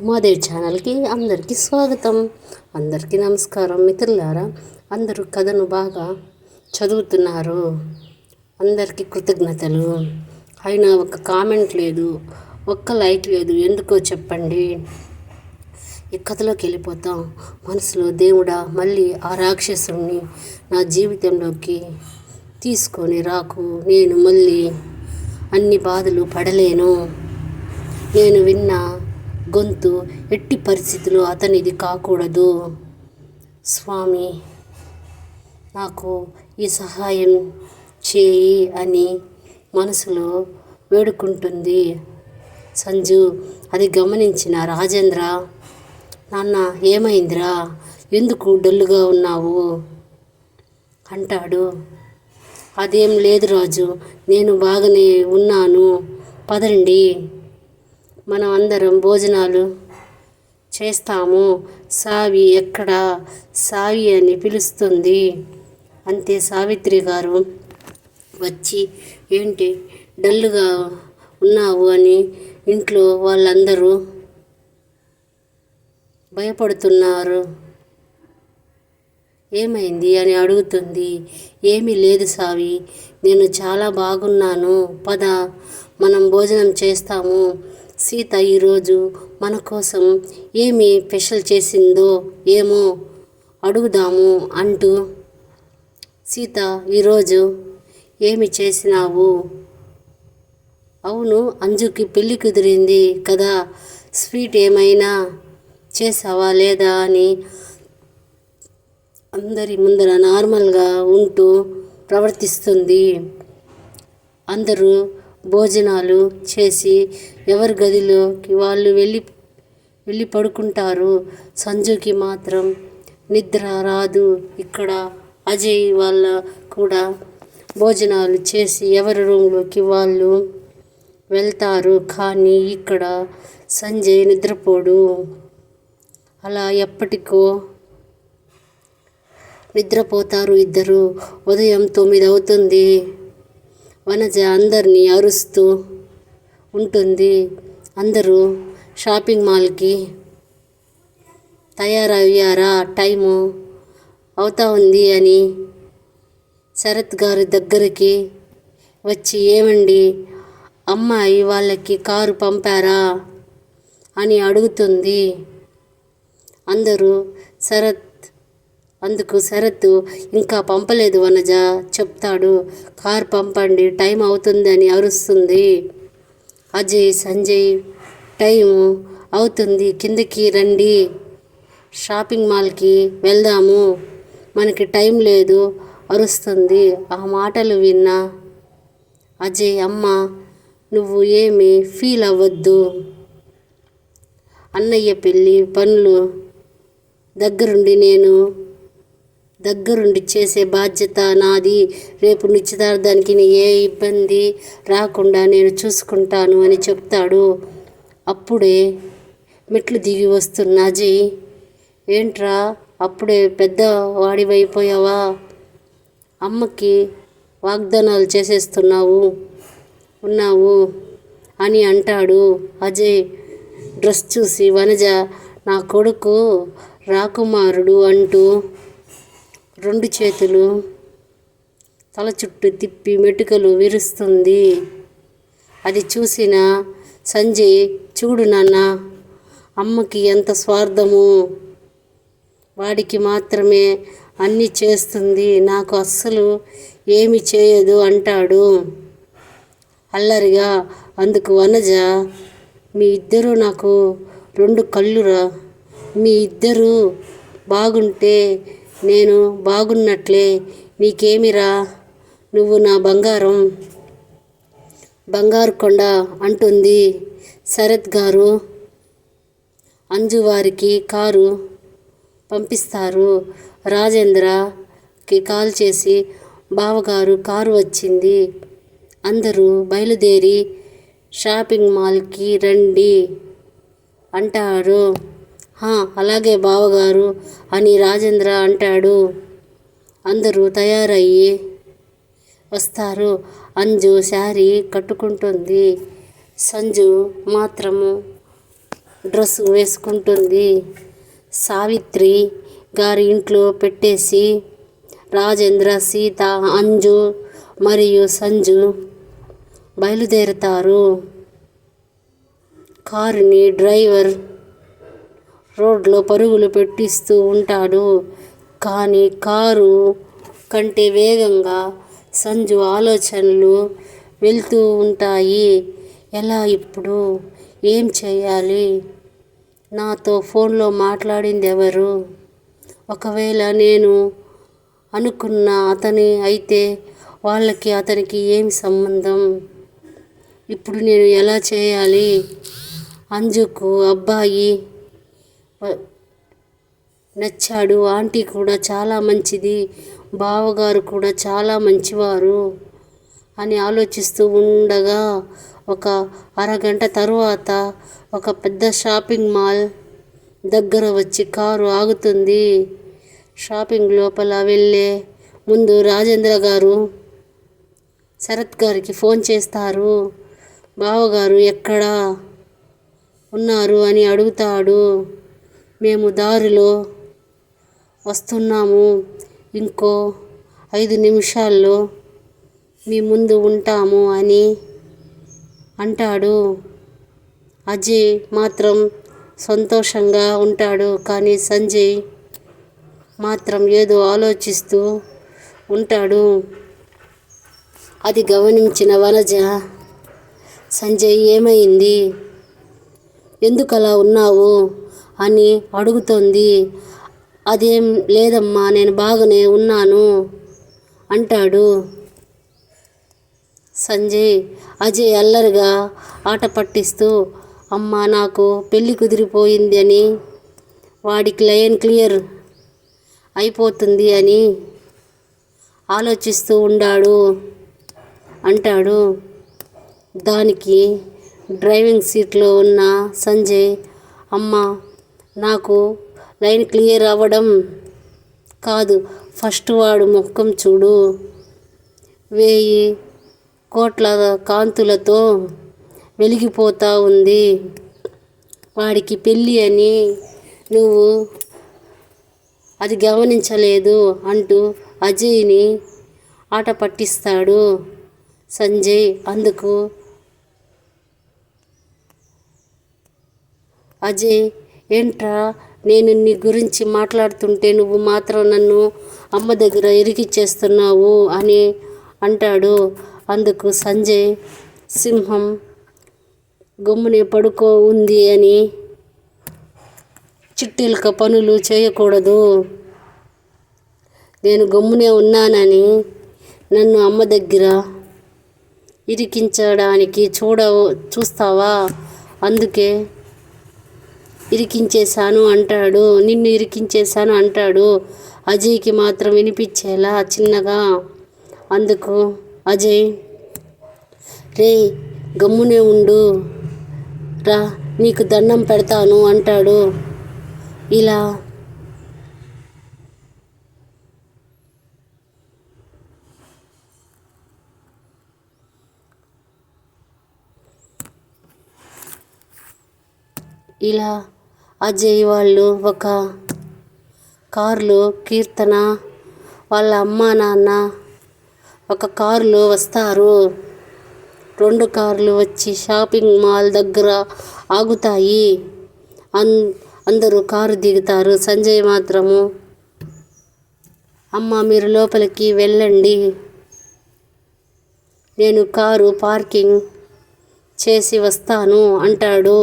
ఉమాదేవి ఛానల్కి అందరికీ స్వాగతం. అందరికీ నమస్కారం. మిత్రులారా, అందరూ కథను బాగా చదువుతున్నారు. అందరికీ కృతజ్ఞతలు. అయినా ఒక కామెంట్ లేదు, ఒక్క లైక్ లేదు. ఎందుకో చెప్పండి. ఈ కథలోకి వెళ్ళిపోతాం. మనసులో దేవుడా, మళ్ళీ ఆ రాక్షసుని నా జీవితంలోకి తీసుకొని రాకు. నేను మళ్ళీ అన్ని బాధలు పడలేను. నేను విన్న గొంతు ఎట్టి పరిస్థితుల్లో అతనిది కాకూడదు. స్వామి, నాకు ఈ సహాయం చేయి అని మనసులో వేడుకుంటుంది సంజు. అది గమనించిన రాజేంద్ర, నాన్న ఏమైందిరా, ఎందుకు డల్లుగా ఉన్నావు అంటాడు. అదేం లేదు రాజు, నేను బాగానే ఉన్నాను. పదండి, మనం అందరం భోజనాలు చేస్తాము. సావి ఎక్కడా, సావి అని పిలుస్తుంది. అంతే సావిత్రి గారు వచ్చి, ఏంటి డల్లుగా ఉన్నావు అని ఇంట్లో వాళ్ళందరూ భయపడుతున్నారు. ఏమైంది అని అడుగుతుంది. ఏమీ లేదు సావి, నేను చాలా బాగున్నాను. పద, మనం భోజనం చేస్తాము. సీత ఈరోజు మన కోసం ఏమి స్పెషల్ చేసిందో ఏమో అడుగుదాము అంటూ, సీత ఈరోజు ఏమి చేసినావు? అవును, అంజుకి పెళ్ళి కుదిరింది కదా, స్వీట్ ఏమైనా చేసావా లేదా అని అందరి ముందర నార్మల్గా ఉంటూ ప్రవర్తిస్తుంది. అందరూ భోజనాలు చేసి ఎవరి గదిలోకి వాళ్ళు వెళ్ళి పడుకుంటారు. సంజుకి మాత్రం నిద్ర రాదు. ఇక్కడ అజయ్ వాళ్ళ కూడా భోజనాలు చేసి ఎవరి రూమ్లోకి వాళ్ళు వెళ్తారు. కానీ ఇక్కడ సంజయ్ నిద్రపోడు. అలా ఎప్పటికో నిద్రపోతారు ఇద్దరు. ఉదయం 9 అవుతుంది. వనజ అందరినీ అరుస్తూ ఉంటుంది. అందరూ షాపింగ్ మాల్కి తయారయ్యారా, టైము అవుతా ఉంది అని శరత్ గారి దగ్గరికి వచ్చి, ఏమండి అమ్మాయి వాళ్ళకి కారు పంపారా అని అడుగుతుంది. అందుకు శరత్, ఇంకా పంపలేదు వనజ చెప్తాడు. కార్ పంపండి, టైం అవుతుందని అరుస్తుంది. అజయ్, సంజయ్, టైం అవుతుంది, కిందకి రండి, షాపింగ్ మాల్కి వెళ్దాము, మనకి టైం లేదు అరుస్తుంది. ఆ మాటలు విన్న అజయ్, అమ్మ నువ్వు ఏమీ ఫీల్ అవ్వద్దు. అన్నయ్య పెళ్ళి పనులు దగ్గరుండి చేసే బాధ్యత నాది. రేపు నిశ్చితార్థానికి ఏ ఇబ్బంది రాకుండా నేను చూసుకుంటాను అని చెప్తాడు. అప్పుడే మెట్లు దిగి వస్తున్న అజయ్, ఏంట్రా అప్పుడే పెద్ద వాడివైపోయావా, అమ్మకి వాగ్దానాలు ఉన్నావు అని అంటాడు. అజయ్ డ్రెస్ చూసి వనజ, నా కొడుకు రాకుమారుడు అంటూ 2 చేతులు తల చుట్టూ తిప్పి మెటుకలు విరుస్తుంది. అది చూసిన సంజయ్, చూడు నాన్న, అమ్మకి ఎంత స్వార్థము, వాడికి మాత్రమే అన్నీ చేస్తుంది, నాకు అస్సలు ఏమి చేయదు అంటాడు అల్లరిగా. అందుకు వనజ, మీ ఇద్దరూ నాకు 2 కళ్ళురా, మీ ఇద్దరూ బాగుంటే నేను బాగున్నట్లే, నీకేమిరా, నువ్వు నా బంగారు కొండ అంటుంది. శరత్ గారు అంజు వారికి కారు పంపిస్తారు. రాజేంద్రకి కాల్ చేసి, బావగారు కారు వచ్చింది, అందరూ బయలుదేరి షాపింగ్ మాల్కి రండి అంటారు. అలాగే బావగారు అని రాజేంద్ర అంటాడు. అందరూ తయారయ్యి వస్తారు. అంజు శారీ కట్టుకుంటుంది. సంజు మాత్రము డ్రెస్ వేసుకుంటుంది. సావిత్రి గారి ఇంట్లో పెట్టేసి రాజేంద్ర, సీత, అంజు మరియు సంజు బయలుదేరుతారు. కారుని డ్రైవర్ రోడ్లో పరుగులు పెట్టిస్తూ ఉంటాడు. కానీ కారు కంటే వేగంగా సంజు ఆలోచనలు వెళ్తూ ఉంటాయి. ఎలా ఇప్పుడు? ఏం చేయాలి? నాతో ఫోన్లో మాట్లాడింది ఎవరు? ఒకవేళ నేను అనుకున్న అతని అయితే వాళ్ళకి అతనికి ఏమి సంబంధం? ఇప్పుడు నేను ఎలా చేయాలి? అంజుకు అబ్బాయి నచ్చాడు. ఆంటీ కూడా చాలా మంచిది, బావగారు కూడా చాలా మంచివారు అని ఆలోచిస్తూ ఉండగా ఒక అరగంట తరువాత ఒక పెద్ద షాపింగ్ మాల్ దగ్గర వచ్చి కారు ఆగుతుంది. షాపింగ్ లోపల వెళ్ళే ముందు రాజేంద్ర గారు శరత్ గారికి ఫోన్ చేస్తారు. బావగారు ఎక్కడా ఉన్నారు అని అడుగుతాడు. మేము దారిలో వస్తున్నాము, ఇంకో 5 నిమిషాల్లో మీ ముందు ఉంటాము అని అంటాడు. అజయ్ మాత్రం సంతోషంగా ఉంటాడు. కానీ సంజయ్ మాత్రం ఏదో ఆలోచిస్తూ ఉంటాడు. అది గమనించిన వనజ, సంజయ్ ఏమైంది? ఎందుకలా ఉన్నావు అని అడుగుతోంది. అదేం లేదమ్మా, నేను బాగానే ఉన్నాను అంటాడు సంజయ్. అజయ్ అల్లరిగా ఆట పట్టిస్తూ, అమ్మ నాకు పెళ్ళి కుదిరిపోయింది అని, వాడికి లైన్ క్లియర్ అయిపోతుంది అని ఆలోచిస్తూ ఉండాడు అంటాడు. దానికి డ్రైవింగ్ సీట్లో ఉన్న సంజయ్, అమ్మ నాకు లైన్ క్లియర్ అవ్వడం కాదు, ఫస్ట్ వాడు ముఖం చూడు, 1000 కోట్ల కాంతులతో వెలిగిపోతా ఉంది, వాడికి పెళ్ళి అని నువ్వు అది గమనించలేదు అంటూ అజయ్ని ఆట పట్టిస్తాడు సంజయ్. అందుకు అజయ్, ఏంట్రా నేను నీ గురించి మాట్లాడుతుంటే నువ్వు మాత్రం నన్ను అమ్మ దగ్గర ఇరికిచ్చేస్తున్నావు అని అంటాడు. అందుకు సంజయ్, సింహం గమ్మునే పడుకో ఉంది అని చిట్టిలక పనులు చేయకూడదు, నేను గమ్మునే ఉన్నానని నన్ను అమ్మ దగ్గర ఇరికించడానికి చూస్తావా, అందుకే ఇరికించేశాను అంటాడు. నిన్ను ఇరికించేశాను అంటాడు అజయ్కి మాత్రం వినిపించేలా చిన్నగా. అందుకు అజయ్, రే గమ్మునే ఉండు రా, నీకు దండం పెడతాను అంటాడు. ఇలా అజయ్ వాళ్ళు ఒక కారులో, కీర్తన వాళ్ళ అమ్మా నాన్న ఒక కారులో వస్తారు. 2 కార్లు వచ్చి షాపింగ్ మాల్ దగ్గర ఆగుతాయి. అందరూ కారు దిగుతారు. సంజయ్ మాత్రము, అమ్మ మీరు లోపలికి వెళ్ళండి, నేను కారు పార్కింగ్ చేసి వస్తాను అంటాడు.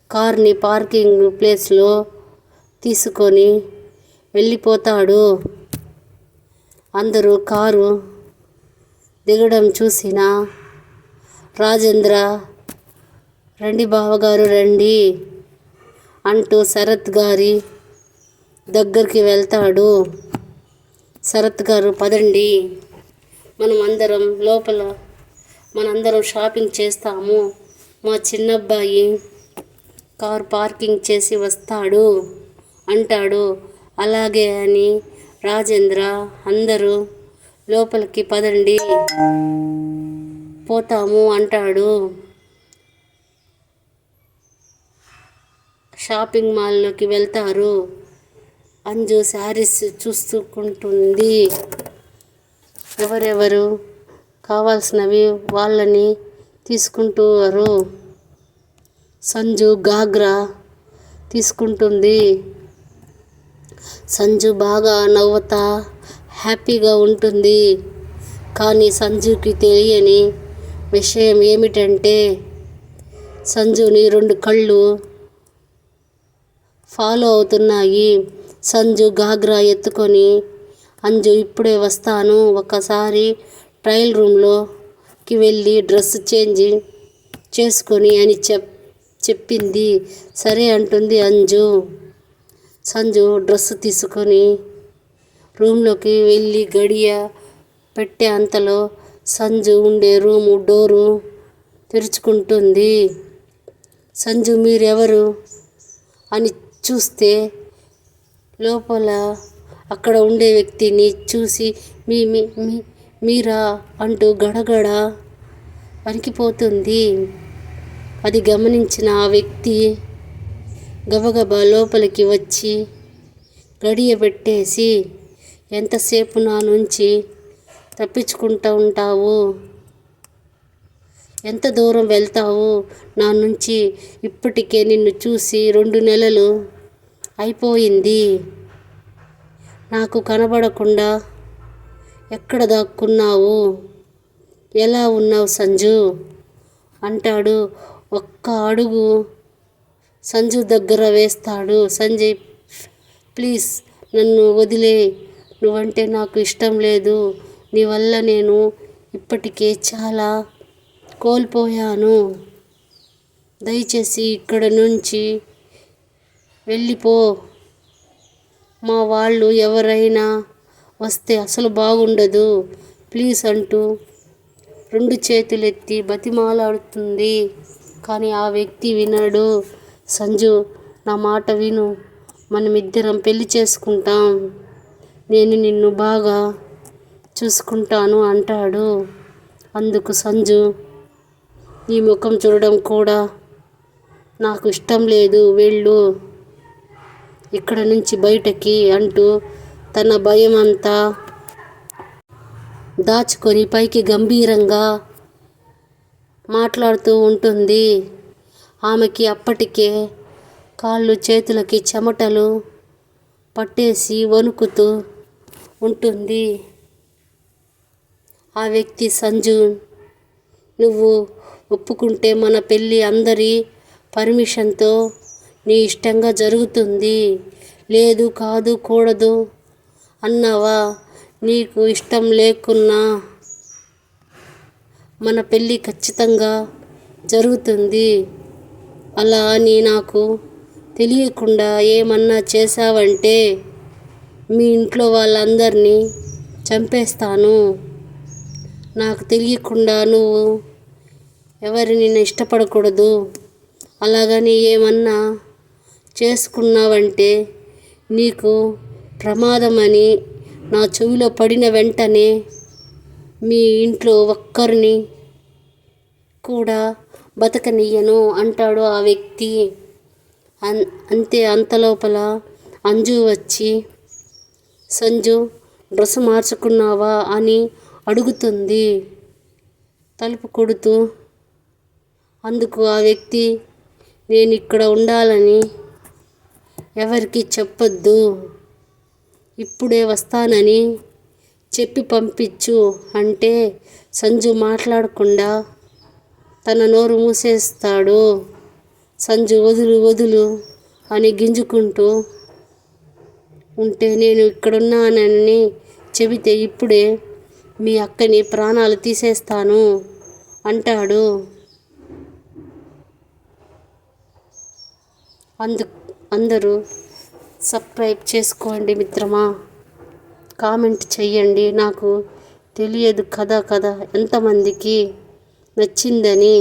కార్ని పార్కింగ్ ప్లేస్లో తీసుకొని వెళ్ళిపోతాడు. అందరూ కారు దిగడం చూసిన రాజేంద్ర, రండి బావగారు రండి అంటూ శరత్ గారి దగ్గరికి వెళ్తాడు. శరత్ గారు, పదండి, మనందరం షాపింగ్ చేస్తాము, మా చిన్నబ్బాయి కారు పార్కింగ్ చేసి వస్తాడు అంటాడు. అలాగే అని రాజేంద్ర, అందరూ లోపలికి పదండి పోతాము అంటాడు. షాపింగ్ మాల్లోకి వెళ్తారు. అంజు శారీస్ చూసుకుంటుంది. ఎవరెవరు కావాల్సినవి వాళ్ళని తీసుకుంటారు. సంజు గాగ్రా తీసుకుంటుంది. సంజు బాగా నవ్వుతా హ్యాపీగా ఉంటుంది. కానీ సంజుకి తెలియని విషయం ఏమిటంటే సంజుని 2 కళ్ళు ఫాలో అవుతున్నాయి. సంజు గాగ్రా ఎత్తుకొని, అంజు ఇప్పుడే వస్తాను, ఒకసారి ట్రయల్ రూమ్లోకి వెళ్ళి డ్రెస్ చేంజ్ చేసుకొని అని చెప్పింది. సరే అంటుంది అంజు. సంజు డ్రెస్ తీసుకొని రూమ్లోకి వెళ్ళి గడియ పెట్టే అంతలో సంజు ఉండే రూము డోరు తెరుచుకుంటుంది. సంజు మీరెవరు అని చూస్తే లోపల అక్కడ ఉండే వ్యక్తిని చూసి మీరా అంటూ గడగడ వణికిపోతుంది. అది గమనించిన ఆ వ్యక్తి గబగబా లోపలికి వచ్చి గడియ పెట్టేసి, ఎంతసేపు నా నుంచి తప్పించుకుంటూ ఉంటావు? ఎంత దూరం వెళ్తావు నా నుంచి? ఇప్పటికే నిన్ను చూసి 2 నెలలు అయిపోయింది. నాకు కనబడకుండా ఎక్కడ దాక్కున్నావు? ఎలా ఉన్నావు సంజు అంటాడు. ఒక్క అడుగు సంజు దగ్గర వేస్తాడు. సంజయ్, ప్లీజ్ నన్ను వదిలే, నువ్వంటే నాకు ఇష్టం లేదు. నీ వల్ల నేను ఇప్పటికే చాలా కోల్పోయాను. దయచేసి ఇక్కడ నుంచి వెళ్ళిపో. మా వాళ్ళు ఎవరైనా వస్తే అసలు బాగుండదు. ప్లీజ్ అంటూ 2 చేతులెత్తి బతిమాలాడుతుంది. కానీ ఆ వ్యక్తి వినడు. సంజు, నా మాట విను, మనమిద్దరం పెళ్లి చేసుకుంటాం. నేను నిన్ను బాగా చూసుకుంటాను అంటాడు. అందుకు సంజు, నీ ముఖం చూడడం కూడా నాకు ఇష్టం లేదు, వెళ్ళు ఇక్కడ నుంచి బయటకి అంటూ తన భయం అంతా దాచుకొని పైకి గంభీరంగా మాట్లాడుతూ ఉంటుంది. ఆమెకి అప్పటికే కాళ్ళు చేతులకి చెమటలు పట్టేసి వణుకుతూ ఉంటుంది. ఆ వ్యక్తి, సంజు, నువ్వు ఒప్పుకుంటే మన పెళ్ళి అందరి పర్మిషన్తో నీ ఇష్టంగా జరుగుతుంది. లేదు, కాదు, కూడదు అన్నావా? నీకు ఇష్టం లేకున్నా మన పెళ్ళి ఖచ్చితంగా జరుగుతుంది. అలా అని నాకు తెలియకుండా ఏమన్నా చేశావంటే మీ ఇంట్లో వాళ్ళందరినీ చంపేస్తాను. నాకు తెలియకుండా నువ్వు ఎవరిని ఇష్టపడకూడదు. అలాగని ఏమన్నా చేసుకున్నావంటే నీకు ప్రమాదమని నా చెవిలో పడిన వెంటనే మీ ఇంట్లో ఒక్కరిని కూడా బతకనియ్యను అంటాడు ఆ వ్యక్తి. అంతే. అంతలోపల అంజు వచ్చి, సంజు, డ్రెస్ మార్చుకున్నావా అని అడుగుతుంది తలుపు కొడుతూ. అందుకు ఆ వ్యక్తి, నేను ఇక్కడ ఉండాలని ఎవరికి చెప్పొద్దు, ఇప్పుడే వస్తానని చెప్పి పంపించు అంటే సంజు మాట్లాడకుండా తన నోరు మూసేస్తాడు. సంజు వదులు వదులు అని గింజుకుంటూ ఉంటే, నేను ఇక్కడున్నానని చెబితే ఇప్పుడే మీ అక్కని ప్రాణాలు తీసేస్తాను అంటాడు. అందరూ సబ్స్క్రైబ్ చేసుకోండి మిత్రమా, కామెంట్ చెయ్యండి. నాకు తెలియదు కథ ఎంతమందికి నచ్చిందని.